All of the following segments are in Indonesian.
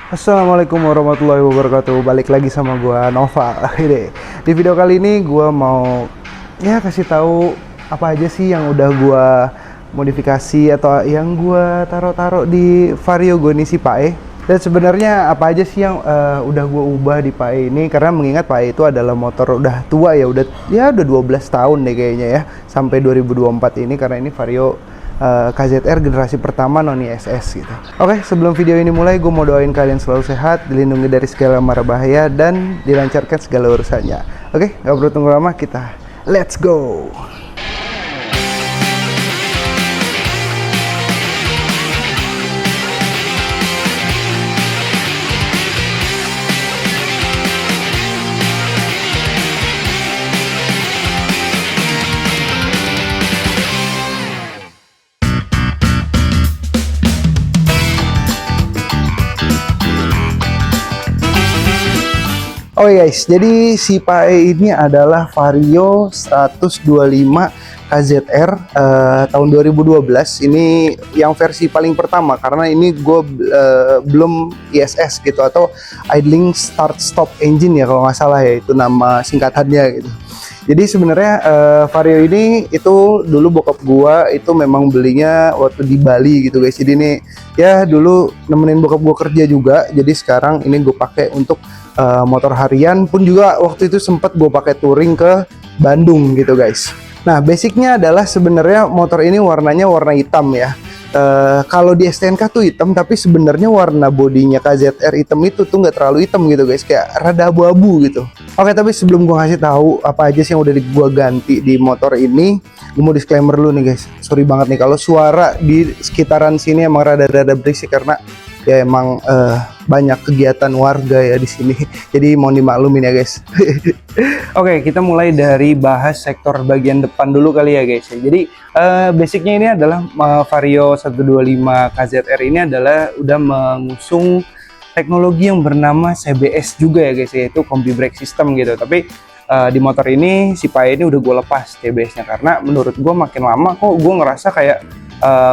Assalamualaikum warahmatullahi wabarakatuh. Balik lagi sama gua Nova. Di video kali ini gua mau kasih tahu apa aja sih yang udah gua modifikasi atau yang gua taruh-taruh di Vario gua nih si Pae. Dan sebenarnya apa aja sih yang udah gua ubah di Pae ini, karena mengingat Pae itu adalah motor udah tua ya, udah 12 tahun deh kayaknya ya, sampai 2024 ini, karena ini Vario KZR generasi pertama non ISS gitu. Oke, sebelum video ini mulai, gue mau doain kalian selalu sehat, dilindungi dari segala mara bahaya, dan dilancarkan segala urusannya. Oke, gak perlu tunggu lama, kita let's go. Oke guys, jadi si Pae ini adalah Vario 125 KZR tahun 2012. Ini yang versi paling pertama, karena ini gue belum ISS gitu, atau idling start stop engine ya kalau nggak salah ya, itu nama singkatannya gitu. Jadi sebenarnya Vario ini itu dulu bokap gua itu memang belinya waktu di Bali gitu guys. Jadi ini ya dulu nemenin bokap gua kerja juga. Jadi sekarang ini gue pakai untuk motor harian, pun juga waktu itu sempat gue pakai touring ke Bandung gitu guys. Nah, basicnya adalah sebenarnya motor ini warnanya warna hitam ya. Kalau di STNK tuh hitam, tapi sebenarnya warna bodinya KZR hitam itu tuh nggak terlalu hitam gitu guys, kayak rada abu-abu gitu. Oke, tapi sebelum gue ngasih tahu apa aja sih yang udah gue ganti di motor ini, gue mau disclaimer dulu nih guys. Sorry banget nih kalau suara di sekitaran sini emang rada-rada berisik, karena ya emang banyak kegiatan warga ya di sini. Jadi mohon dimaklumin ya guys. Oke, kita mulai dari bahas sektor bagian depan dulu kali ya guys. Jadi basicnya ini adalah Vario 125 KZR ini adalah udah mengusung teknologi yang bernama CBS juga ya guys, yaitu Combi Brake System gitu. Tapi di motor ini si Pae ini udah gue lepas CBS-nya, karena menurut gue makin lama kok gue ngerasa kayak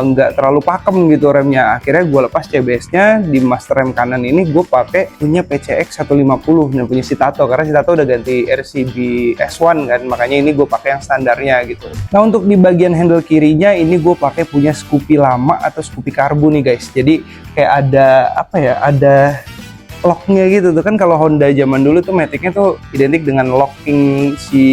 nggak terlalu pakem gitu remnya. Akhirnya gue lepas CBS-nya, di master rem kanan ini gue pakai punya PCX 150 yang punya si Tato, karena si Tato udah ganti RCB S1 kan, makanya ini gue pakai yang standarnya gitu. Nah, untuk di bagian handle kirinya ini gue pakai punya Scoopy lama atau Scoopy Karbu nih guys. Jadi kayak ada apa ya, ada locknya gitu tuh kan. Kalau Honda zaman dulu tuh Matic-nya tuh identik dengan locking si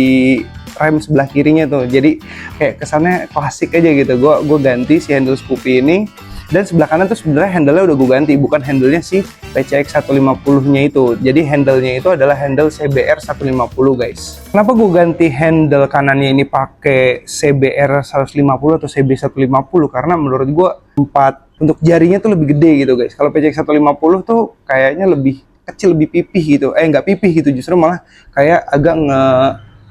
rem sebelah kirinya tuh, jadi kayak kesannya klasik aja gitu. Gue ganti si handle Scoopy ini, dan sebelah kanan tuh sebenarnya handle-nya udah gue ganti, bukan handle-nya si PCX 150-nya itu. Jadi handle-nya itu adalah handle CBR 150 guys. Kenapa gue ganti handle kanannya ini pakai CBR 150 atau CB 150? Karena menurut gue tempat untuk jarinya tuh lebih gede gitu guys. Kalau PCX 150 tuh kayaknya lebih kecil, lebih pipih gitu. Nggak pipih gitu, justru malah kayak agak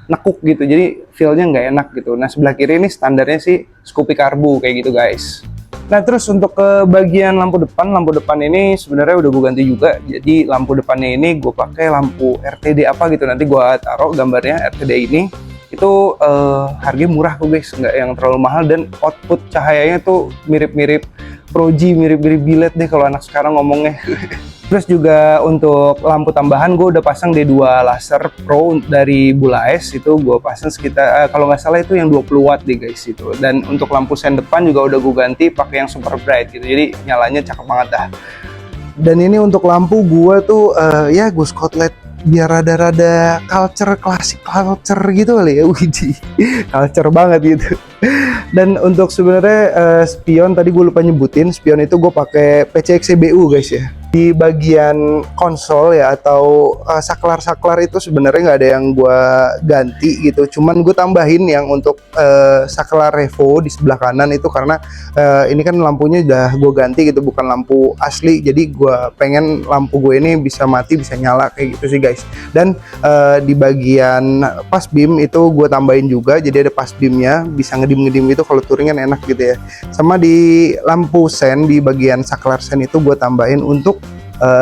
nekuk gitu, jadi feel-nya nggak enak gitu. Nah, sebelah kiri ini standarnya sih Scoopy Karbu kayak gitu guys. Nah, terus untuk ke bagian lampu depan ini sebenarnya udah gue ganti juga. Jadi lampu depannya ini gue pakai lampu RTD apa gitu, nanti gue taruh gambarnya. RTD ini itu harganya murah kok guys, nggak yang terlalu mahal, dan output cahayanya tuh mirip-mirip Proji, mirip-mirip bilet deh kalau anak sekarang ngomongnya. Terus juga untuk lampu tambahan gue udah pasang D2 laser Pro dari Bulaes, itu gue pasang sekitar kalau nggak salah itu yang 20 watt deh guys itu. Dan untuk lampu sen depan juga udah gue ganti pakai yang super bright gitu, jadi nyalanya cakep banget dah. Dan ini untuk lampu gue tuh ya gue Scotland biar rada-rada culture, klasik culture gitu kali ya. Widi, culture banget gitu. Dan untuk sebenarnya spion tadi gue lupa nyebutin, spion itu gue pakai PCX CBU guys ya. Di bagian konsol ya, atau saklar-saklar itu sebenarnya nggak ada yang gue ganti gitu, cuman gue tambahin yang untuk saklar Revo di sebelah kanan itu, karena ini kan lampunya udah gue ganti gitu, bukan lampu asli, jadi gue pengen lampu gue ini bisa mati bisa nyala kayak gitu sih guys. Dan di bagian pas beam itu gue tambahin juga, jadi ada pas beamnya, bisa ngedim-ngedim itu kalau touring kan enak gitu ya. Sama di lampu sen, di bagian saklar sen itu gue tambahin untuk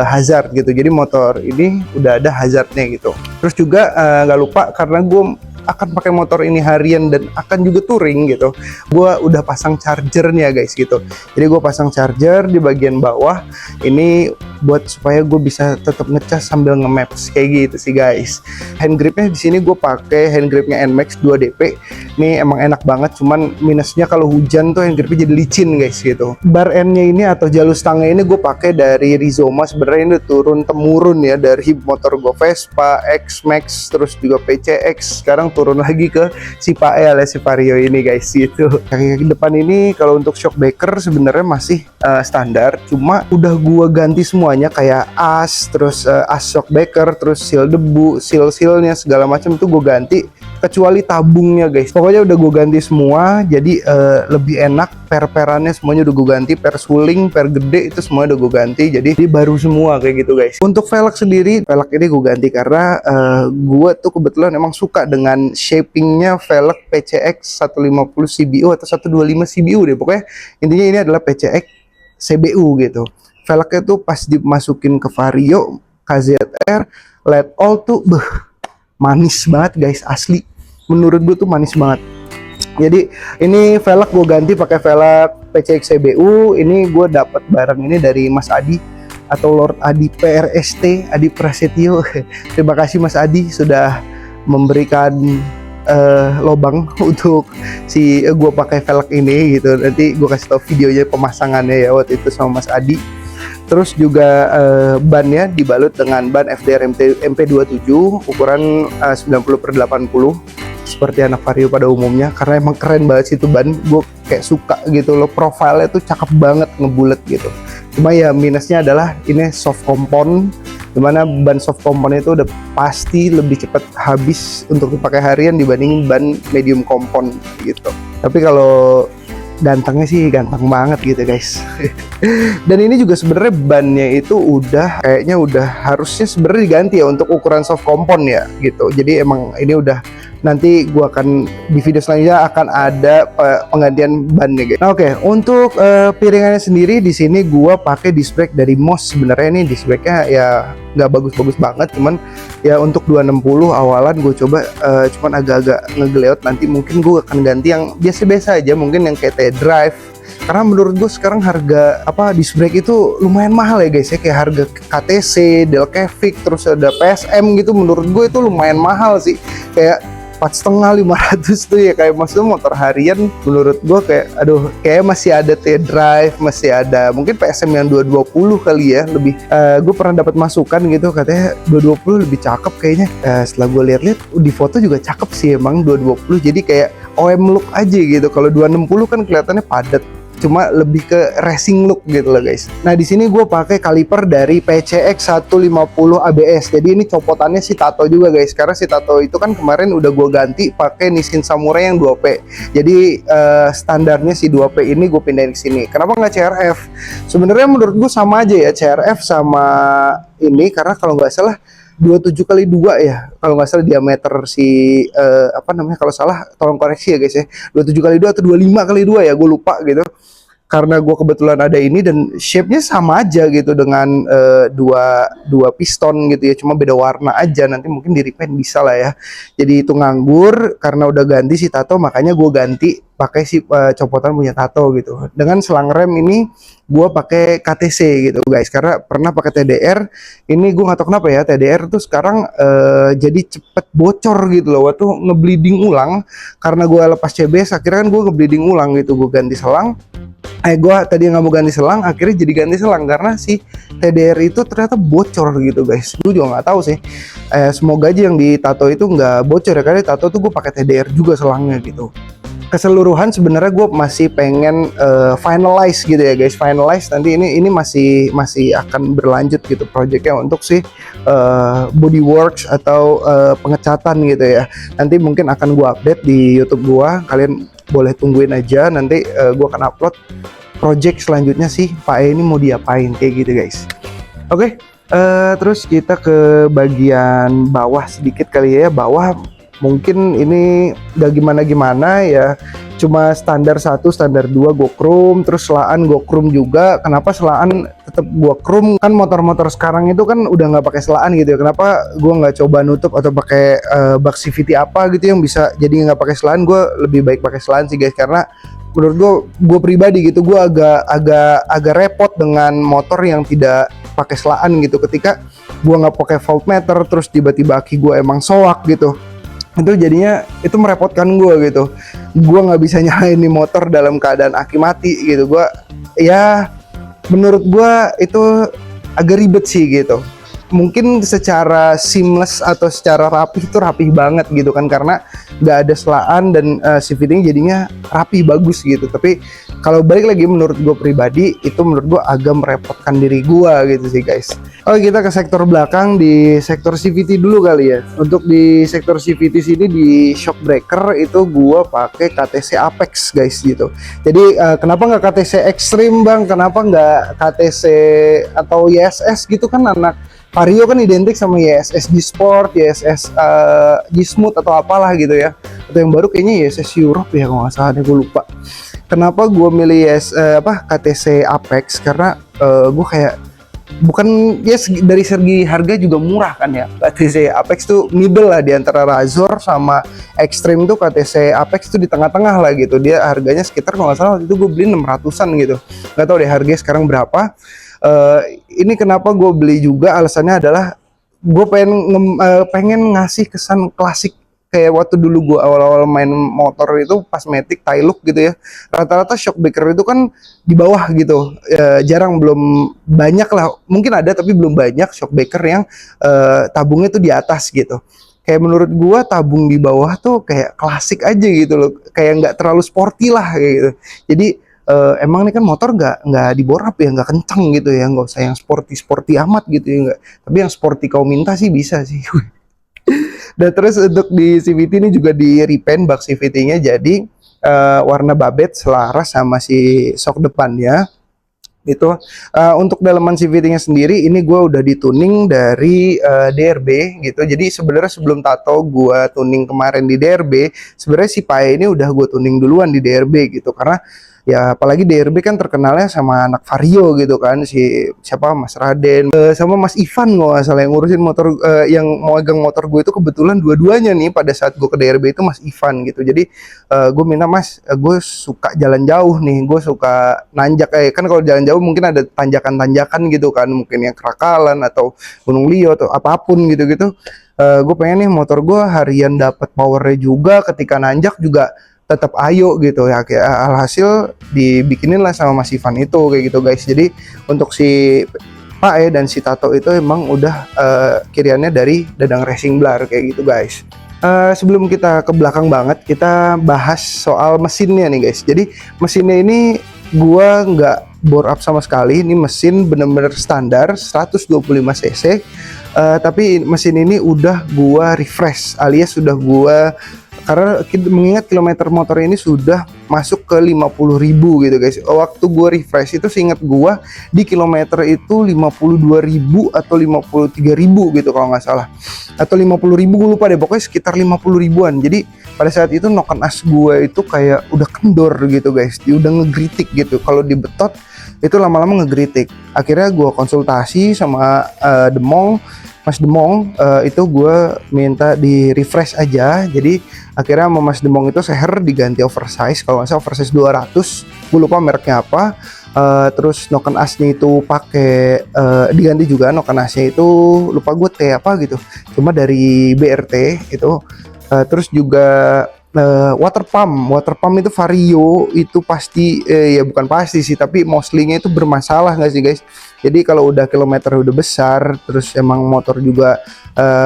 hazard gitu, jadi motor ini udah ada hazardnya gitu. Terus juga nggak lupa, karena gue akan pakai motor ini harian dan akan juga touring gitu, gue udah pasang chargernya guys gitu. Jadi gue pasang charger di bagian bawah ini buat supaya gue bisa tetap ngecas sambil nge-maps kayak gitu sih guys. Hand gripnya di sini gue pakai hand gripnya Nmax 2DP. Ini emang enak banget, cuman minusnya kalau hujan tuh hand gripnya jadi licin guys gitu. Bar endnya ini atau jalur stangnya ini gue pakai dari Rizoma. Sebenarnya ini turun temurun ya dari motor gue Vespa, X-Max, terus juga PCX. Sekarang turun lagi ke si Pae alias si Vario ini guys gitu. Kaki-kaki depan ini kalau untuk shock breaker sebenarnya masih standar, cuma udah gua ganti semuanya kayak as, terus as shock breaker, terus seal debu, seal-sealnya segala macam itu gua ganti, kecuali tabungnya guys. Pokoknya udah gua ganti semua, jadi lebih enak. Per-perannya semuanya udah gua ganti, per suling, per gede itu semua udah gua ganti, jadi baru semua kayak gitu guys. Untuk velg sendiri, velg ini gua ganti karena gua tuh kebetulan emang suka dengan shapingnya velg PCX 150 CBU atau 125 CBU deh, pokoknya intinya ini adalah PCX CBU gitu. Velgnya tuh pas dimasukin ke Vario, KZR, LED all tuh manis banget guys, asli. Menurut gue tuh manis banget. Jadi ini velg gue ganti pakai velg PCX CBU. Ini gue dapat barang ini dari Mas Adi atau Lord Adi PRST, Adi Prasetyo. Terima kasih Mas Adi sudah memberikan lobang untuk si gue pakai velg ini gitu. Nanti gue kasih tau videonya pemasangannya ya waktu itu sama Mas Adi. Terus juga bannya dibalut dengan ban FDR MP27 ukuran 90/80 seperti anak Vario pada umumnya, karena emang keren banget sih itu ban. Gue kayak suka gitu loh, profilnya tuh cakep banget, ngebulet gitu. Cuma ya minusnya adalah ini soft compound, dimana ban soft compound itu udah pasti lebih cepat habis untuk dipakai harian dibanding ban medium compound gitu. Tapi kalau gantengnya sih ganteng banget gitu guys. Dan ini juga sebenarnya bannya itu udah kayaknya udah harusnya sebenarnya diganti ya untuk ukuran soft compound ya gitu. Jadi emang ini udah, nanti gua akan di video selanjutnya akan ada penggantian ban ya guys. Nah, oke, untuk piringannya sendiri di sini gua pakai disc brake dari Moss. Sebenarnya ini disc brake-nya ya nggak bagus-bagus banget, cuman ya untuk 260 awalan gue coba cuman agak-agak ngegeleot. Nanti mungkin gue akan ganti yang biasa-biasa aja, mungkin yang kayak T-Drive, karena menurut gue sekarang harga disc brake itu lumayan mahal ya guys ya, kayak harga KTC, Delcavic, terus ada PSM gitu. Menurut gue itu lumayan mahal sih, kayak 4,5 500 tuh ya, kayak maksudnya motor harian. Menurut gue kayak aduh, kayak masih ada T-Drive, masih ada mungkin PSM yang 220 kali ya lebih. Gue pernah dapat masukan gitu, katanya 220 lebih cakep kayaknya. Setelah gue lihat-lihat di foto juga cakep sih emang 220, jadi kayak OM look aja gitu. Kalau 260 kan kelihatannya padat, cuma lebih ke racing look gitu loh guys. Nah di sini gue pakai kaliper dari PCX 150 ABS. Jadi ini copotannya si Tato juga guys, karena si Tato itu kan kemarin udah gue ganti pakai Nissin Samurai yang 2P. Jadi standarnya si 2P ini gue pindahin ke sini. Kenapa nggak CRF? Sebenarnya menurut gue sama aja ya CRF sama ini, karena kalau nggak salah 27x2 ya, kalau nggak salah diameter si kalau salah tolong koreksi ya guys ya, 27x2 atau 25x2 ya, gue lupa gitu. Karena gue kebetulan ada ini dan shape-nya sama aja gitu dengan dua piston gitu ya, cuma beda warna aja. Nanti mungkin di repaint bisa lah ya. Jadi itu nganggur, karena udah ganti si Tato makanya gue ganti pakai si copotan punya Tato gitu. Dengan selang rem ini gue pakai KTC gitu guys, karena pernah pakai TDR. Ini gue nggak tahu kenapa ya, TDR tuh sekarang jadi cepet bocor gitu loh. Waktu ngebleeding ulang karena gue lepas CBS, akhirnya kan gue ngebleeding ulang gitu. Gue ganti selang, gue tadi nggak mau ganti selang, akhirnya jadi ganti selang karena si TDR itu ternyata bocor gitu guys. Gue juga nggak tahu sih, semoga aja yang di Tato itu nggak bocor ya, karena Tato tuh gue pakai TDR juga selangnya gitu. Keseluruhan sebenarnya gue masih pengen finalize gitu ya guys, finalize. Nanti ini masih akan berlanjut gitu projectnya untuk si bodyworks atau pengecatan gitu ya. Nanti mungkin akan gue update di YouTube gue, kalian boleh tungguin aja. Nanti gue akan upload project selanjutnya sih Pak E ini mau diapain kayak gitu guys. Oke, terus kita ke bagian bawah sedikit kali ya. Bawah mungkin ini gak gimana-gimana ya, cuma standar 1, standar 2 go chrome, terus selaan go chrome juga. Kenapa selaan tetap gua chrome? Kan motor-motor sekarang itu kan udah nggak pakai selaan gitu ya. Kenapa gua nggak coba nutup atau pakai bak CVT apa gitu yang bisa jadi nggak pakai selaan? Gua lebih baik pakai selaan sih guys, karena menurut gua pribadi gitu, gua agak repot dengan motor yang tidak pakai selaan gitu. Ketika gue nggak pakai voltmeter terus tiba-tiba aki gue emang soak gitu, itu jadinya itu merepotkan gue gitu. Gue nggak bisa nyalain nih motor dalam keadaan aki mati gitu. Gue ya menurut gue itu agak ribet sih gitu. Mungkin secara seamless atau secara rapih itu rapih banget gitu kan, karena nggak ada selaan dan si fitting jadinya rapi bagus gitu. Tapi kalau balik lagi menurut gue pribadi itu menurut gue agak merepotkan diri gue gitu sih guys. Oke, kita ke sektor belakang, di sektor CVT dulu kali ya. Untuk di sektor CVT sini di shock breaker itu gue pakai KTC Apex guys gitu. Jadi kenapa nggak KTC Extreme bang? Kenapa nggak KTC atau YSS gitu kan? Anak Vario kan identik sama YSS G-Sport, YSS G-Smooth atau apalah gitu ya. Atau yang baru kayaknya YSS Europe ya kalau nggak salah deh, gue lupa. Kenapa gue milih KTC Apex? Karena gue kayak bukan ya dari segi harga juga murah kan ya. KTC Apex tuh middle lah di antara Razor sama Extreme tuh. KTC Apex tuh di tengah-tengah lah gitu. Dia harganya sekitar kalau nggak salah waktu itu gue beli 600-an gitu. Nggak tahu deh harganya sekarang berapa. Ini kenapa gue beli juga, alasannya adalah gue pengen ngasih kesan klasik kayak waktu dulu gue awal-awal main motor itu pas Matic Tailuk gitu ya. Rata-rata shock breaker itu kan di bawah gitu, jarang, belum banyak lah, mungkin ada tapi belum banyak shock breaker yang tabungnya tuh di atas gitu. Kayak menurut gue tabung di bawah tuh kayak klasik aja gitu loh, kayak nggak terlalu sporty lah kayak gitu. Jadi emang ini kan motor nggak diborap ya, nggak kencang gitu ya, nggak usah yang sporty amat gitu ya, nggak. Tapi yang sporty kau minta sih bisa sih. Dan terus untuk di CVT ini juga di repaint bak CVT-nya jadi warna babet selaras sama si shock depannya. Itu untuk dalaman CVT-nya sendiri ini gue udah dituning dari DRB gitu. Jadi sebenarnya sebelum tato gue tuning kemarin di DRB, sebenarnya si Pai ini udah gue tuning duluan di DRB gitu, karena ya apalagi DRB kan terkenalnya sama anak Vario gitu kan, si siapa Mas Raden sama Mas Ivan nggak salah yang ngurusin motor, yang mau megang motor gue itu kebetulan dua-duanya nih pada saat gue ke DRB itu Mas Ivan gitu. Jadi gue minta, Mas, gue suka jalan jauh nih, gue suka nanjak, kan kalau jalan jauh mungkin ada tanjakan-tanjakan gitu kan, mungkin yang Kerakalan atau Gunung Lio atau apapun gitu-gitu. Gue pengen nih motor gue harian dapat powernya juga, ketika nanjak juga tetap ayo gitu ya. Kayak alhasil dibikinin lah sama Mas Ivan itu kayak gitu guys. Jadi untuk si Pak dan si Tato itu emang udah kiriannya dari Dadang Racing Blar kayak gitu guys. Sebelum kita ke belakang banget, kita bahas soal mesinnya nih guys. Jadi mesinnya ini gua nggak bore up sama sekali. Ini mesin bener-bener standar 125 cc. Tapi mesin ini udah gua refresh, alias sudah gua, karena mengingat kilometer motor ini sudah masuk ke 50.000 gitu guys. Waktu gue refresh itu seingat gue di kilometer itu 52.000 atau 53.000 gitu kalau nggak salah, atau 50.000, gue lupa deh, pokoknya sekitar 50 ribuan. Jadi pada saat itu noken as gue itu kayak udah kendor gitu guys, dia udah ngegritik gitu. Kalau dibetot itu lama-lama ngegritik. Akhirnya gue konsultasi sama Demong, Mas Demong, itu gue minta di refresh aja. Jadi akhirnya sama Mas Demong itu seher diganti oversize, kalau nggak salah oversize 200, gue lupa mereknya apa. Terus noken asnya itu pakai diganti juga, noken asnya itu lupa gue T apa gitu, cuma dari BRT itu. Terus juga water pump itu Vario itu pasti, ya bukan pasti sih, tapi mostly-nya itu bermasalah nggak sih guys. Jadi kalau udah kilometer udah besar, terus emang motor juga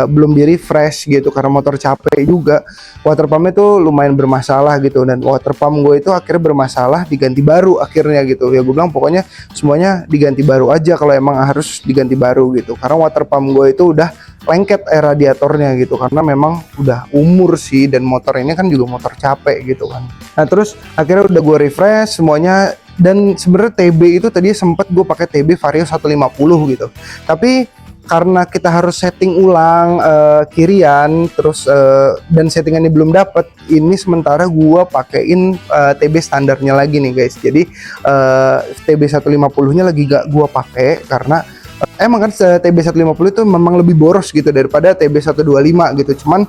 belum di refresh gitu karena motor capek juga, water pump itu lumayan bermasalah gitu. Dan water pump gue itu akhirnya bermasalah, diganti baru akhirnya gitu ya. Gue bilang pokoknya semuanya diganti baru aja kalau emang harus diganti baru gitu, karena water pump gue itu udah lengket radiatornya gitu, karena memang udah umur sih, dan motor ini kan juga motor capek gitu kan. Nah terus akhirnya udah gue refresh semuanya. Dan sebenarnya TB itu tadi sempet gue pakai TB Vario 150 gitu, tapi karena kita harus setting ulang kirian terus dan settingannya belum dapet, ini sementara gue pakein TB standarnya lagi nih guys. Jadi TB 150 nya lagi gak gue pakai karena emang kan TB 150 itu memang lebih boros gitu daripada TB 125 gitu. Cuman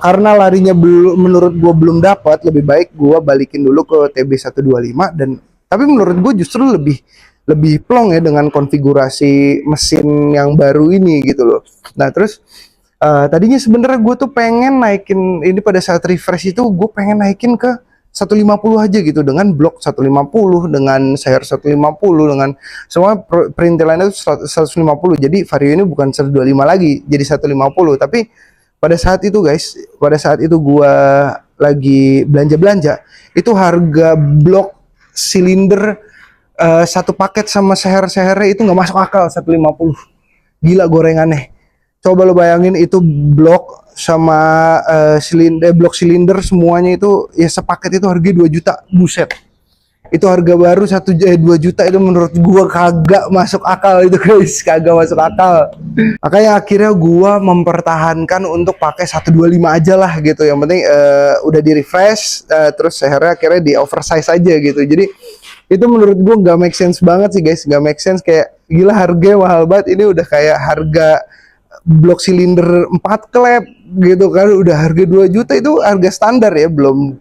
karena larinya belum, menurut gue belum dapat, lebih baik gue balikin dulu ke TB 125. Dan tapi menurut gue justru lebih lebih plong ya dengan konfigurasi mesin yang baru ini gitu loh. Nah terus tadinya sebenarnya gue tuh pengen naikin ini pada saat refresh itu gue pengen naikin ke 150 aja gitu dengan blok 150 dengan share 150 dengan semua perintilannya itu 150. Jadi Vario ini bukan 125 lagi jadi 150. Tapi pada saat itu guys, pada saat itu gua lagi belanja-belanja itu harga blok silinder satu paket sama seher-sehernya itu nggak masuk akal 150. Gila gorengannya. Coba lo bayangin itu blok sama blok silinder semuanya itu ya sepaket itu harga 2 juta. Buset. Itu harga baru 2 juta itu menurut gua kagak masuk akal itu guys, kagak masuk akal. Makanya akhirnya gua mempertahankan untuk pakai 125 aja lah gitu. Yang penting udah di refresh terus akhirnya di oversize aja gitu. Jadi itu menurut gua nggak make sense banget sih guys, nggak make sense. Kayak gila harganya mahal banget, ini udah kayak harga blok silinder 4 klep gitu kan, udah harga 2 juta. Itu harga standar ya, belum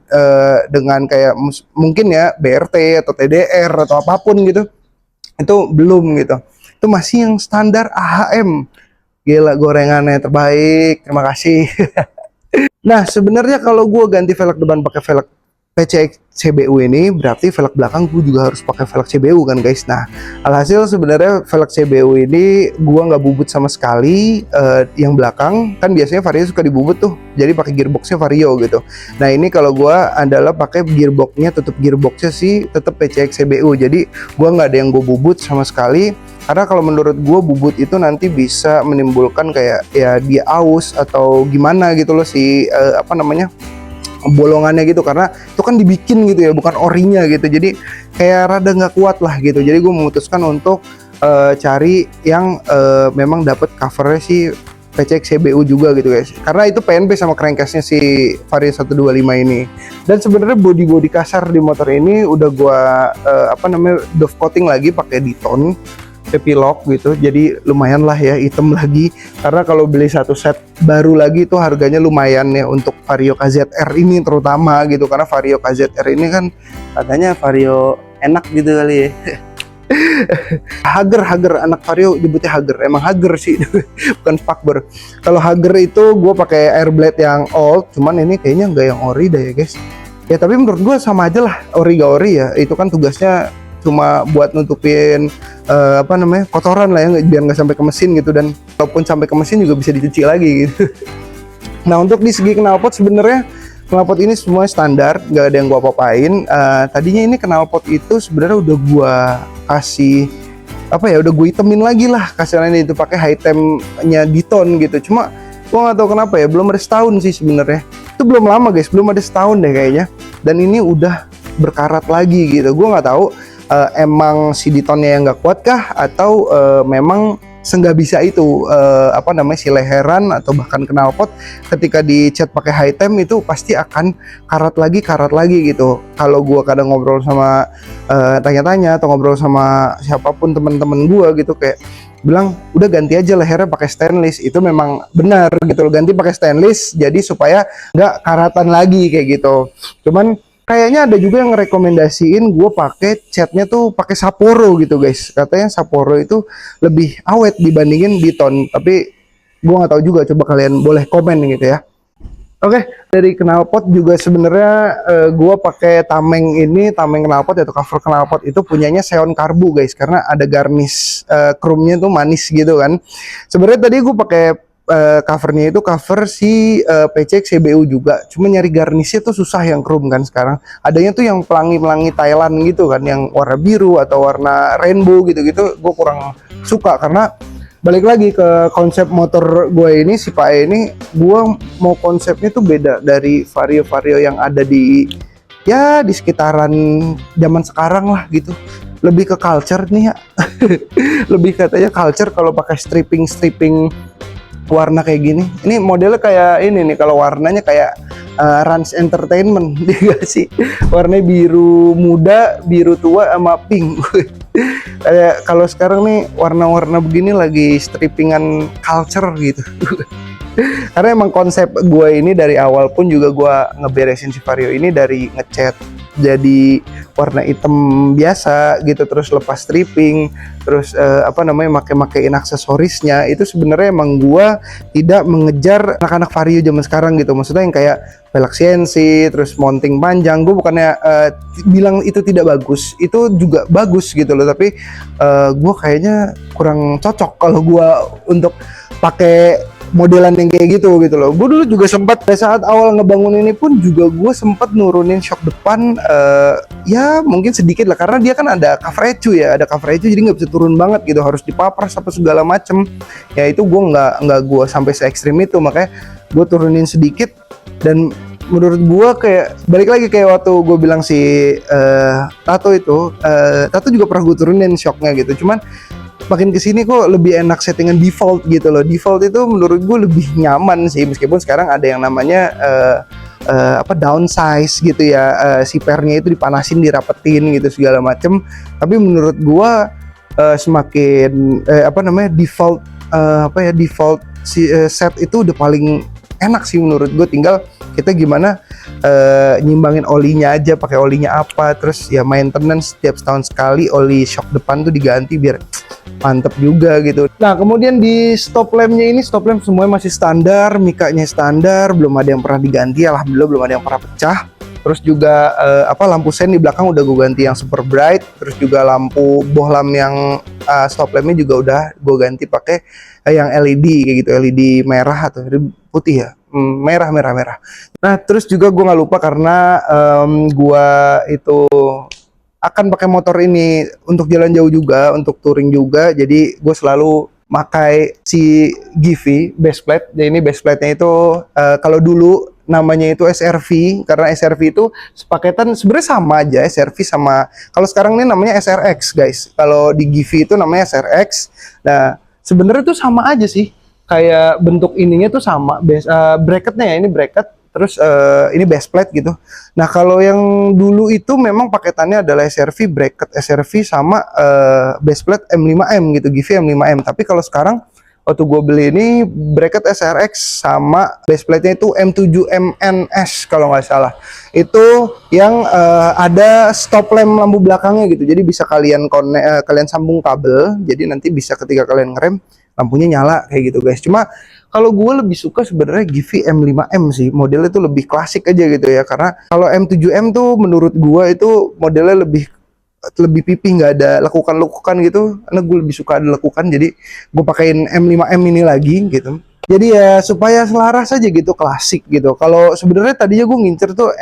dengan kayak mungkin ya BRT atau TDR atau apapun gitu, itu belum gitu, itu masih yang standar AHM. Gila gorengannya terbaik, terima kasih. Nah sebenarnya kalau gue ganti velg depan pakai velg PCX CBU ini berarti velg belakang gue juga harus pakai velg CBU kan guys. Nah alhasil sebenarnya velg CBU ini gue nggak bubut sama sekali. Yang belakang kan biasanya Vario suka dibubut tuh, jadi pakai gearboxnya Vario gitu. Nah ini kalau gue adalah pakai gearboxnya, tutup gearboxnya sih tetap PCX CBU, jadi gue nggak ada yang gue bubut sama sekali. Karena kalau menurut gue bubut itu nanti bisa menimbulkan kayak ya dia aus atau gimana gitu loh si apa namanya bolongannya gitu, karena itu kan dibikin gitu ya, bukan orinya gitu, jadi kayak rada nggak kuat lah gitu. Jadi gue memutuskan untuk cari yang memang dapat covernya si PCX CBU juga gitu guys, karena itu PNP sama crankcase-nya si Vario 125 ini. Dan sebenarnya body kasar di motor ini udah gue apa namanya doff coating lagi pakai Diton Epilog gitu, jadi lumayan lah ya item lagi. Karena kalau beli satu set baru lagi itu harganya lumayan ya untuk Vario KZR ini terutama gitu, karena Vario KZR ini kan katanya Vario enak gitu kali ya. Hager anak Vario nyebutnya Hager, emang Hager sih bukan Spakber. Kalau Hager itu gue pakai airblade yang old, cuman ini kayaknya nggak yang ori dah ya guys ya. Tapi menurut gue sama aja lah, ori gak ori ya, itu kan tugasnya cuma buat nutupin apa namanya kotoran lah ya, biar nggak sampai ke mesin gitu. Dan walaupun sampai ke mesin juga bisa dicuci lagi gitu. Nah untuk di segi knalpot sebenarnya knalpot ini semua standar, nggak ada yang gua apa-apain. Tadinya ini knalpot itu sebenarnya udah gua kasih apa ya, udah gue itemin lagi lah kasihannya itu pakai high temp-nya Diton gitu. Cuma gua nggak tahu kenapa ya, belum ada setahun sih sebenarnya. Itu belum lama guys, belum ada setahun deh kayaknya. Dan ini udah berkarat lagi gitu. Gua nggak tahu emang si Ditonnya yang nggak kuat kah, atau memang senggak bisa itu apa namanya si leheran atau bahkan knalpot ketika dicat pakai high temp itu pasti akan karat lagi gitu. Kalau gua kadang ngobrol sama tanya-tanya atau ngobrol sama siapapun teman-teman gua gitu, kayak bilang udah ganti aja lehernya pakai stainless. Itu memang benar gitu loh, ganti pakai stainless jadi supaya nggak karatan lagi kayak gitu. Cuman kayaknya ada juga yang ngerekomendasiin gue pakai catnya tuh pakai Sapporo gitu guys. Katanya Sapporo itu lebih awet dibandingin Diton. Tapi gue nggak tahu juga, coba kalian boleh komen gitu ya. Oke, dari knalpot juga sebenarnya gue pakai tameng ini, tameng knalpot atau cover knalpot itu punyanya Seon Karbu guys, karena ada garnish chrome-nya tuh manis gitu kan. Sebenarnya tadi gue pakai covernya itu cover si PCX CBU juga, cuma nyari garnishnya tuh susah yang chrome kan sekarang. Adanya tuh yang pelangi-pelangi Thailand gitu kan, yang warna biru atau warna rainbow gitu-gitu. Gue kurang suka karena balik lagi ke konsep motor gue ini, si Pae ini, gue mau konsepnya tuh beda dari Vario-Vario yang ada di ya di sekitaran zaman sekarang lah gitu. Lebih ke culture nih ya. Lebih katanya culture kalau pakai stripping warna kayak gini. Ini modelnya kayak ini nih, kalau warnanya kayak Rans Entertainment dia sih. Warnanya biru muda, biru tua sama pink. Kayak kalau sekarang nih warna-warna begini lagi strippingan culture gitu. Karena emang konsep gue ini dari awal pun juga gue ngeberesin si Vario ini dari ngecat jadi warna hitam biasa gitu, terus lepas stripping, terus makein aksesorisnya, itu sebenarnya emang gua tidak mengejar anak-anak vario zaman sekarang gitu. Maksudnya yang kayak velg CNC terus mounting panjang, gue bukannya bilang itu tidak bagus, itu juga bagus gitu loh, tapi gue kayaknya kurang cocok kalau gue untuk pakai modelan yang kayak gitu loh. Gue dulu juga sempat pada saat awal ngebangun ini pun juga gue sempat nurunin shock depan ya mungkin sedikit lah, karena dia kan ada cover ecu ya, ada cover ecu, jadi nggak bisa turun banget gitu, harus dipapras apa segala macem ya. Itu gue nggak gue sampai se ekstrim itu, makanya gue turunin sedikit. Dan menurut gue kayak balik lagi kayak waktu gue bilang si Tato itu, Tato juga pernah gue turunin shocknya gitu, cuman makin kesini kok lebih enak settingan default gitu loh. Default itu menurut gue lebih nyaman sih, meskipun sekarang ada yang namanya downsize gitu ya, si pernya itu dipanasin, dirapetin gitu segala macem. Tapi menurut gue semakin default default si set itu udah paling enak sih menurut gue. Tinggal kita gimana nyimbangin olinya aja, pakai olinya apa, terus ya maintenance setiap setahun sekali oli shock depan tuh diganti biar mantep juga gitu. Nah kemudian di stop lampnya ini, stop lamp semuanya masih standar, mikanya standar, belum ada yang pernah diganti, alhamdulillah belum ada yang pernah pecah. Terus juga lampu sen di belakang udah gue ganti yang super bright, terus juga lampu bohlam yang stop lampnya juga udah gue ganti pakai yang LED kayak gitu, LED merah atau putih ya, merah. Nah terus juga gue nggak lupa karena gue itu akan pakai motor ini untuk jalan jauh juga, untuk touring juga, jadi gue selalu pakai si Givi base plate. Jadi ini base plate-nya itu kalau dulu namanya itu SRV, karena SRV itu sepaketan sebenarnya sama aja, SRV sama, kalau sekarang ini namanya SRX guys. Kalau di Givi itu namanya SRX. Nah sebenarnya tuh sama aja sih, kayak bentuk ininya tuh sama, bracketnya ya, ini bracket, terus ini base plate gitu. Nah kalau yang dulu itu memang paketannya adalah SRV, bracket SRV sama base plate M5M gitu, Givi M5M. Tapi kalau sekarang waktu gue beli ini bracket SRX sama base plate-nya itu M7MNS kalau nggak salah. Itu yang ada stop lamp lampu belakangnya gitu. Jadi bisa kalian kalian sambung kabel. Jadi nanti bisa ketika kalian ngerem lampunya nyala kayak gitu guys. Cuma kalau gue lebih suka sebenarnya Givi M5M sih. Modelnya itu lebih klasik aja gitu ya. Karena kalau M7M tuh menurut gue itu modelnya lebih pipih, nggak ada lekukan gitu, karena gue lebih suka ada lekukan, jadi gue pakein M5M ini lagi gitu. Jadi ya supaya selaras aja gitu, klasik gitu. Kalau sebenarnya tadinya gue ngincer tuh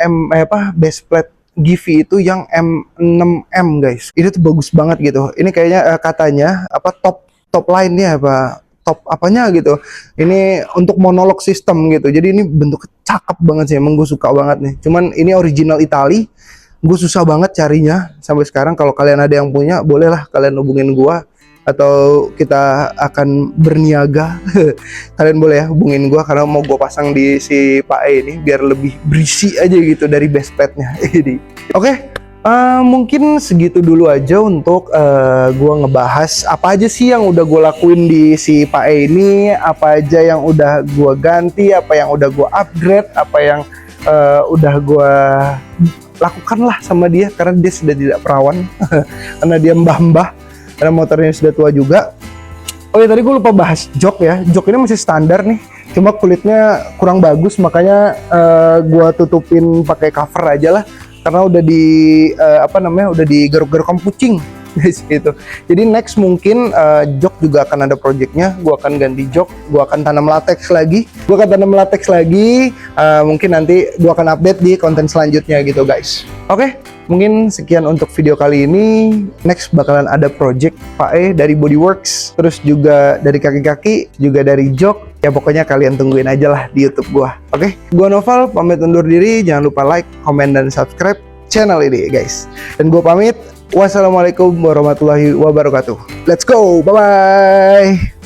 base plate Givi itu yang M6M guys, itu tuh bagus banget gitu. Ini kayaknya katanya top line-nya top apanya gitu, ini untuk monolog sistem gitu. Jadi ini bentuknya cakep banget sih, emang gue suka banget nih. Cuman ini original Itali, gue susah banget carinya sampai sekarang. Kalau kalian ada yang punya, bolehlah kalian hubungin gue, atau kita akan berniaga. Kalian boleh ya hubungin gue, karena mau gue pasang di si Pak E ini biar lebih berisi aja gitu dari base plate-nya. Oke, mungkin segitu dulu aja untuk gue ngebahas apa aja sih yang udah gue lakuin di si Pak E ini, apa aja yang udah gue ganti, apa yang udah gue upgrade, apa yang udah gue lakukan lah sama dia, karena dia sudah tidak perawan karena dia mbah-mbah, karena motornya sudah tua juga. Oh ya, tadi gue lupa bahas jok ya. Jok ini masih standar nih, cuma kulitnya kurang bagus, makanya gue tutupin pakai cover aja lah, karena udah di udah digaruk-garuk kucing guys gitu. Jadi next mungkin jok juga akan ada projectnya, gue akan ganti jok, gue akan tanam latex lagi, mungkin nanti gue akan update di konten selanjutnya gitu guys. Oke, mungkin sekian untuk video kali ini. Next bakalan ada project Pak E dari Bodyworks, terus juga dari kaki-kaki, juga dari jok. Ya pokoknya kalian tungguin aja lah di YouTube gua. Oke, gua Noval pamit undur diri. Jangan lupa like, komen, dan subscribe channel ini guys. Dan gua pamit. Wassalamualaikum warahmatullahi wabarakatuh. Let's go, bye bye.